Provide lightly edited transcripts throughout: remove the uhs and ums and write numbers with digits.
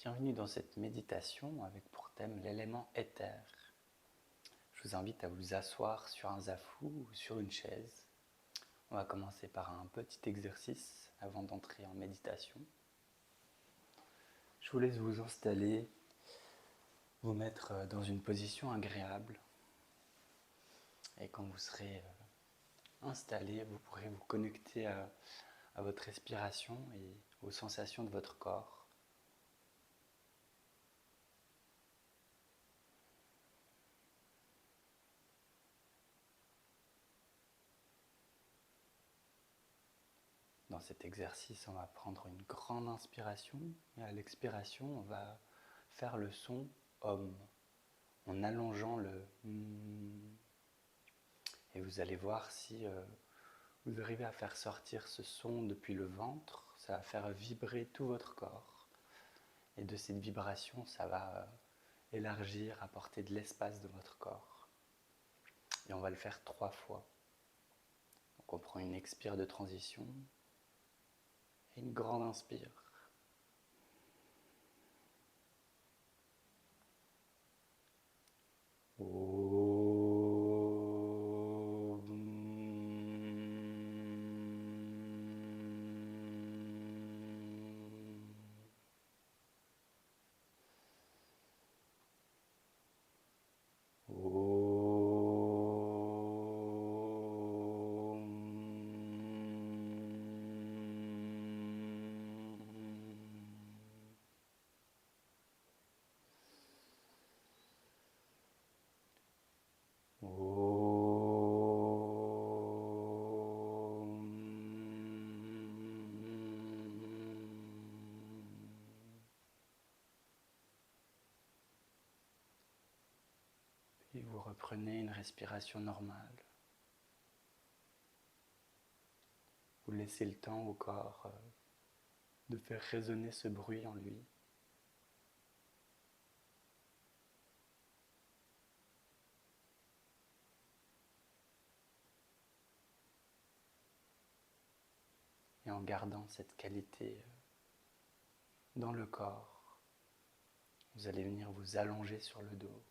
Bienvenue dans cette méditation avec pour thème l'élément éther. Je vous invite à vous asseoir sur un zafou ou sur une chaise. On va commencer par un petit exercice avant d'entrer en méditation. Je vous laisse vous installer, vous mettre dans une position agréable. Et quand vous serez installé, vous pourrez vous connecter à votre respiration et aux sensations de votre corps. Dans cet exercice, on va prendre une grande inspiration et à l'expiration, on va faire le son OM en allongeant le et vous allez voir si vous arrivez à faire sortir ce son depuis le ventre, ça va faire vibrer tout votre corps. Et de cette vibration, ça va élargir, apporter de l'espace dans votre corps. Et on va le faire 3 fois. Donc on prend une expire de transition et une grande inspire. Et vous reprenez une respiration normale. Vous laissez le temps au corps de faire résonner ce bruit en lui. Et en gardant cette qualité dans le corps, vous allez venir vous allonger sur le dos.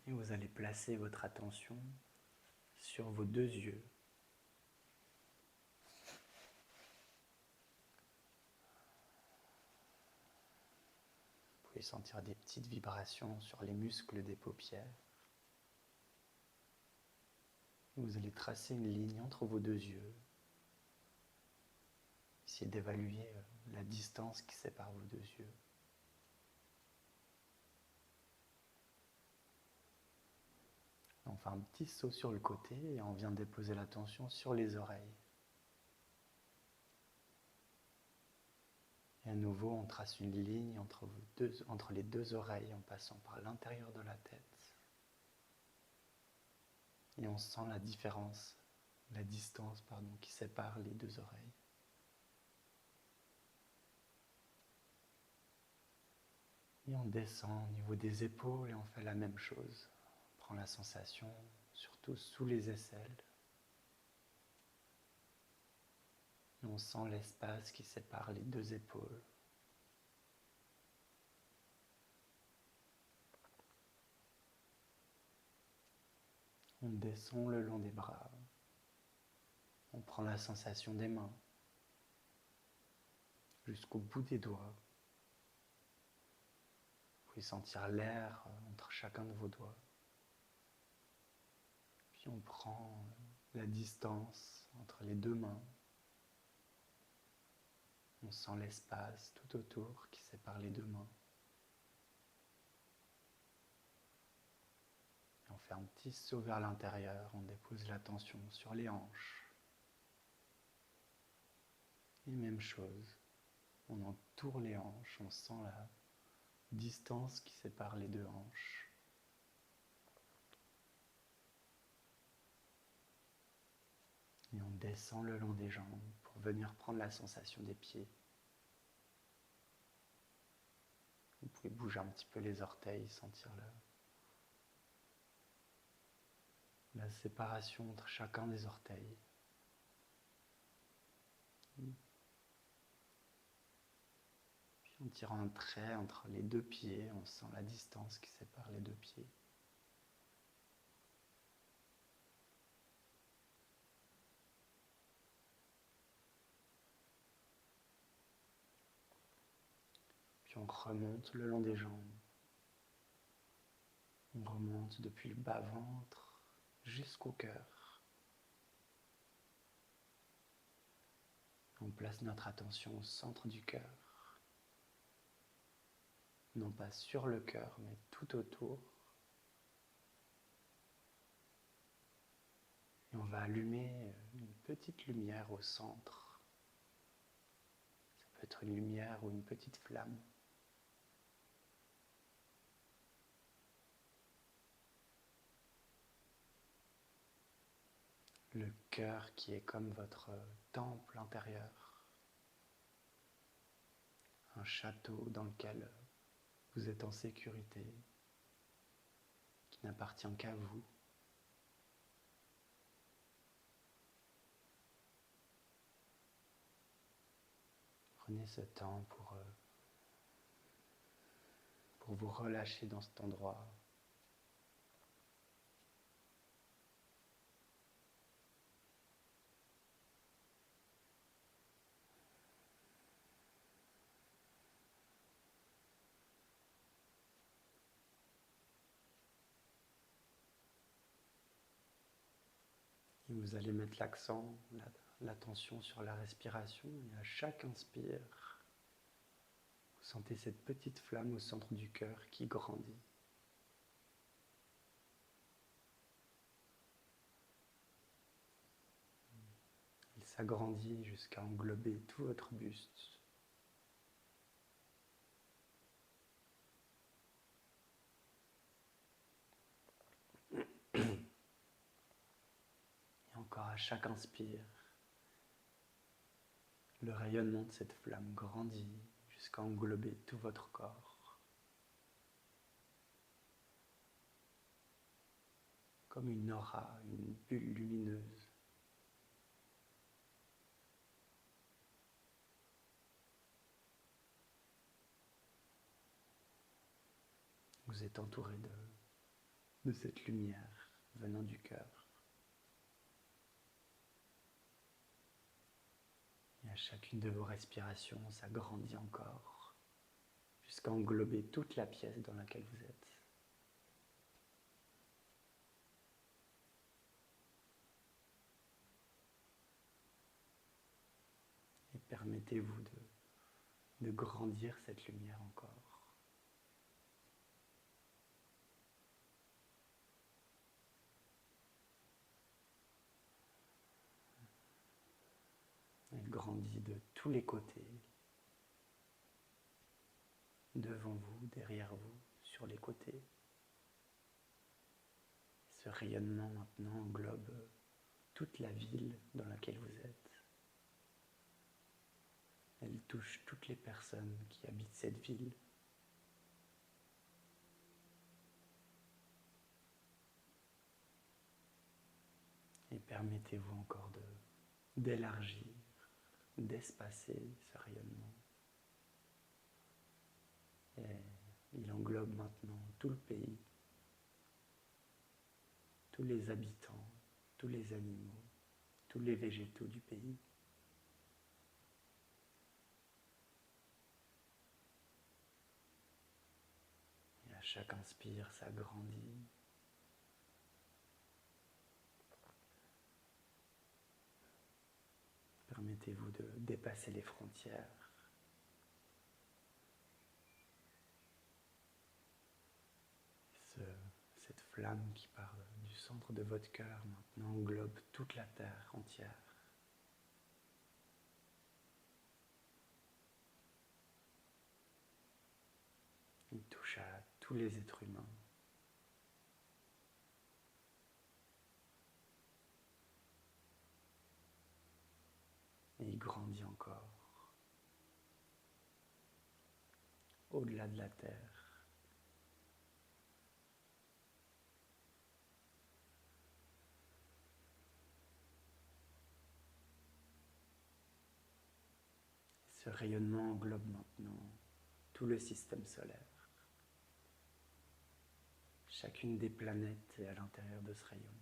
Et vous allez placer votre attention sur vos 2 yeux. Vous pouvez sentir des petites vibrations sur les muscles des paupières. Et vous allez tracer une ligne entre vos 2 yeux. Essayez d'évaluer la distance qui sépare vos 2 yeux. On fait un petit saut sur le côté et on vient déposer l'attention sur les oreilles. Et à nouveau, on trace une ligne entre les 2 oreilles en passant par l'intérieur de la tête. Et on sent la différence, la distance qui sépare les 2 oreilles. Et on descend au niveau des épaules et on fait la même chose. On prend la sensation, surtout sous les aisselles. Et on sent l'espace qui sépare les 2 épaules. On descend le long des bras. On prend la sensation des mains jusqu'au bout des doigts. Vous pouvez sentir l'air entre chacun de vos doigts. Puis on prend la distance entre les 2 mains. On sent l'espace tout autour qui sépare les 2 mains. Et on fait un petit saut vers l'intérieur, on dépose l'attention sur les hanches. Et même chose, on entoure les hanches, on sent la distance qui sépare les 2 hanches. Et on descend le long des jambes pour venir prendre la sensation des pieds. Vous pouvez bouger un petit peu les orteils, sentir la séparation entre chacun des orteils. Puis en tirant un trait entre les deux pieds, on sent la distance qui sépare les deux pieds. Puis on remonte le long des jambes. On remonte depuis le bas-ventre jusqu'au cœur. On place notre attention au centre du cœur. Non pas sur le cœur, mais tout autour. Et on va allumer une petite lumière au centre. Ça peut être une lumière ou une petite flamme. Le cœur qui est comme votre temple intérieur. Un château dans lequel vous êtes en sécurité, qui n'appartient qu'à vous. Prenez ce temps pour vous relâcher dans cet endroit. Et vous allez mettre l'accent, l'attention sur la respiration, et à chaque inspire, vous sentez cette petite flamme au centre du cœur qui grandit. Il s'agrandit jusqu'à englober tout votre buste. Et encore à chaque inspire, le rayonnement de cette flamme grandit jusqu'à englober tout votre corps. Comme une aura, une bulle lumineuse. Vous êtes entouré de cette lumière venant du cœur. Et à chacune de vos respirations, ça grandit encore, jusqu'à englober toute la pièce dans laquelle vous êtes. Et permettez-vous de grandir cette lumière encore. Elle grandit de tous les côtés, devant vous, derrière vous, sur les côtés. Ce rayonnement maintenant englobe toute la ville dans laquelle vous êtes. Elle touche toutes les personnes qui habitent cette ville. Et permettez-vous encore d'élargir, d'espacer ce rayonnement. Et il englobe maintenant tout le pays, tous les habitants, tous les animaux, tous les végétaux du pays. Et à chaque inspire, ça grandit. Permettez-vous de dépasser les frontières. Cette flamme qui part du centre de votre cœur maintenant englobe toute la terre entière. Il touche à tous les êtres humains. Et il grandit encore. au-delà de la Terre. Ce rayonnement englobe maintenant tout le système solaire. Chacune des planètes est à l'intérieur de ce rayon.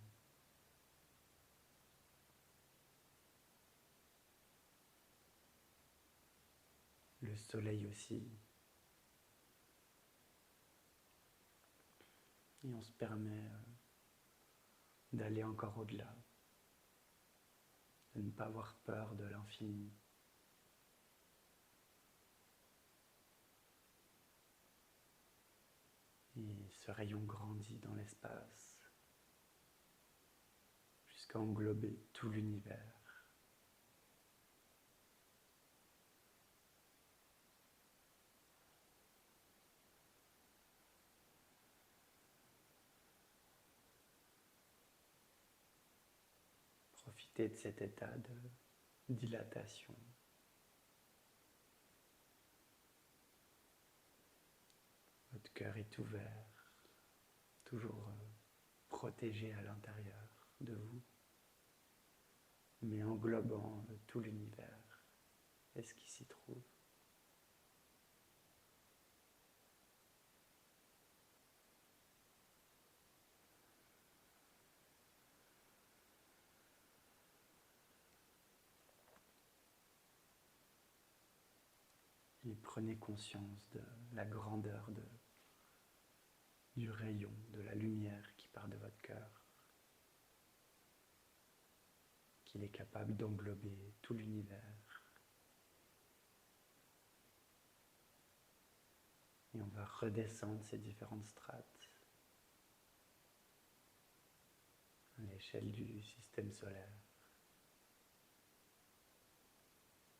Le soleil aussi. Et on se permet d'aller encore au-delà, de ne pas avoir peur de l'infini. Et ce rayon grandit dans l'espace jusqu'à englober tout l'univers. Profitez de cet état de dilatation. Votre cœur est ouvert, toujours protégé à l'intérieur de vous, mais englobant tout l'univers et ce qui s'y trouve. Et prenez conscience de la grandeur du rayon, de la lumière qui part de votre cœur, qu'il est capable d'englober tout l'univers. Et on va redescendre ces différentes strates à l'échelle du système solaire.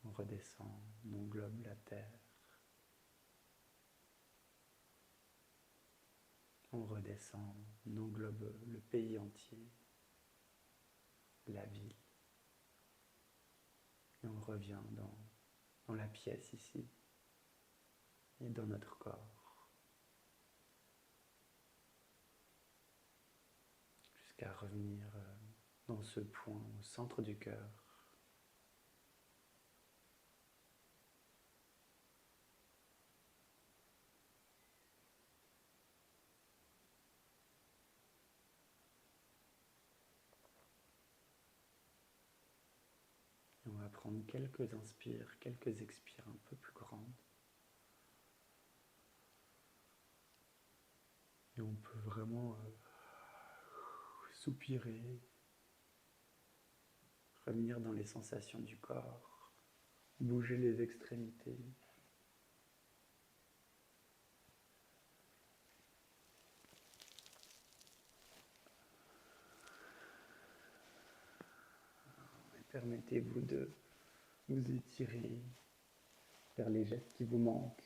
On redescend, on englobe la Terre. On redescend, on englobe le pays entier, la ville. Et on revient dans la pièce ici et dans notre corps. Jusqu'à revenir dans ce point au centre du cœur. Et on va prendre quelques inspires, quelques expires un peu plus grandes. Et on peut vraiment soupirer, revenir dans les sensations du corps, bouger les extrémités. Et permettez-vous de vous étirer vers les gestes qui vous manquent.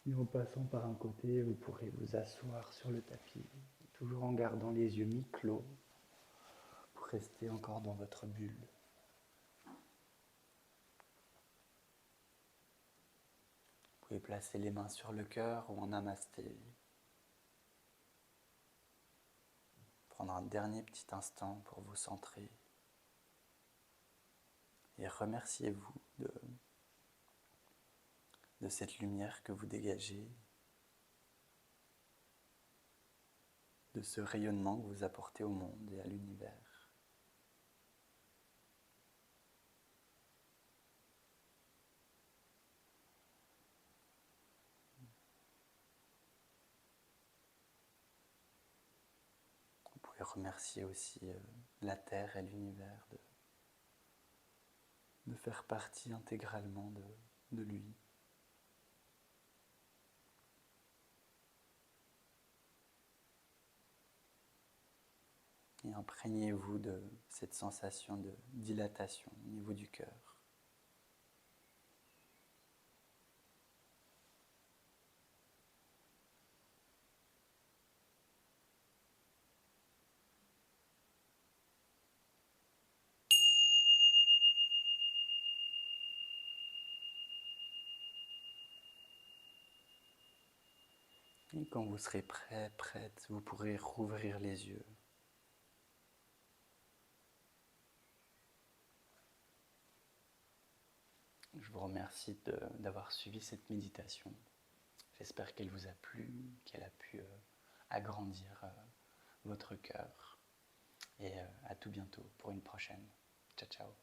Et en passant par un côté, vous pourrez vous asseoir sur le tapis, toujours en gardant les yeux mi-clos, pour rester encore dans votre bulle. Vous pouvez placer les mains sur le cœur ou en namasté. Prendre un dernier petit instant pour vous centrer. Et remerciez-vous de cette lumière que vous dégagez, de ce rayonnement que vous apportez au monde et à l'univers. Vous pouvez remercier aussi la Terre et l'univers de faire partie intégralement de lui. Et imprégnez-vous de cette sensation de dilatation au niveau du cœur. Et quand vous serez prêt, prête, vous pourrez rouvrir les yeux. Je vous remercie d'avoir suivi cette méditation. J'espère qu'elle vous a plu, qu'elle a pu agrandir votre cœur. Et à tout bientôt pour une prochaine. Ciao, ciao.